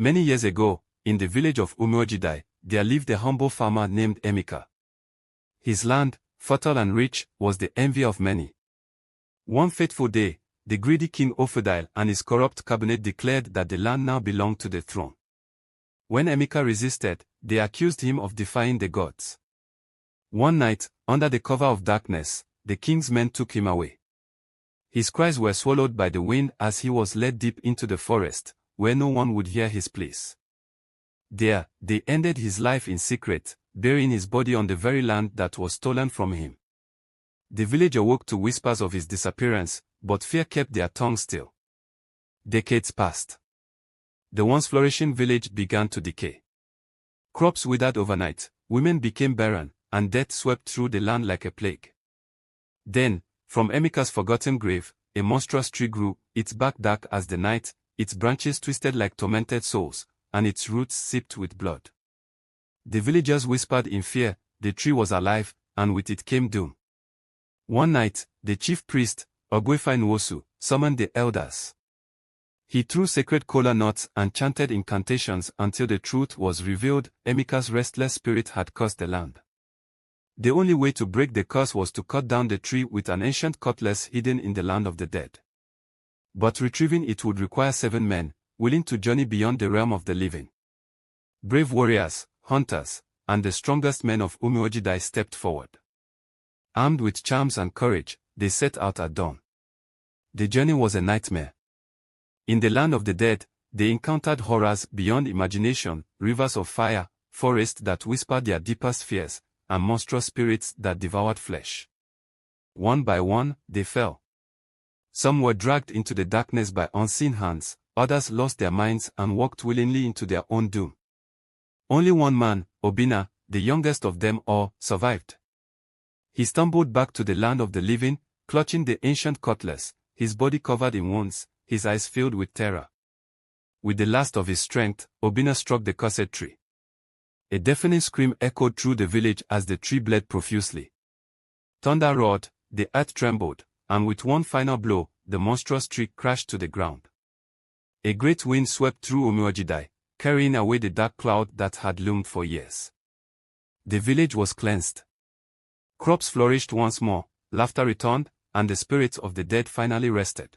Many years ago, in the village of Umuojidai, there lived a humble farmer named Emeka. His land, fertile and rich, was the envy of many. One fateful day, the greedy king Ofudile and his corrupt cabinet declared that the land now belonged to the throne. When Emeka resisted, they accused him of defying the gods. One night, under the cover of darkness, the king's men took him away. His cries were swallowed by the wind as he was led deep into the forest, where no one would hear his pleas. There, they ended his life in secret, burying his body on the very land that was stolen from him. The village awoke to whispers of his disappearance, but fear kept their tongues still. Decades passed. The once flourishing village began to decay. Crops withered overnight, women became barren, and death swept through the land like a plague. Then, from Emeka's forgotten grave, a monstrous tree grew, its bark dark as the night, its branches twisted like tormented souls, and its roots seeped with blood. The villagers whispered in fear, the tree was alive, and with it came doom. One night, the chief priest, Ogwefa Nwosu, summoned the elders. He threw sacred kola nuts and chanted incantations until the truth was revealed: Emeka's restless spirit had cursed the land. The only way to break the curse was to cut down the tree with an ancient cutlass hidden in the land of the dead. But retrieving it would require 7 men, willing to journey beyond the realm of the living. Brave warriors, hunters, and the strongest men of Umuojidai stepped forward. Armed with charms and courage, they set out at dawn. The journey was a nightmare. In the land of the dead, they encountered horrors beyond imagination, rivers of fire, forests that whispered their deepest fears, and monstrous spirits that devoured flesh. One by one, they fell. Some were dragged into the darkness by unseen hands, others lost their minds and walked willingly into their own doom. Only one man, Obinna, the youngest of them all, survived. He stumbled back to the land of the living, clutching the ancient cutlass, his body covered in wounds, his eyes filled with terror. With the last of his strength, Obinna struck the cursed tree. A deafening scream echoed through the village as the tree bled profusely. Thunder roared, the earth trembled, and with one final blow, the monstrous tree crashed to the ground. A great wind swept through Umuojidai, carrying away the dark cloud that had loomed for years. The village was cleansed. Crops flourished once more, laughter returned, and the spirits of the dead finally rested.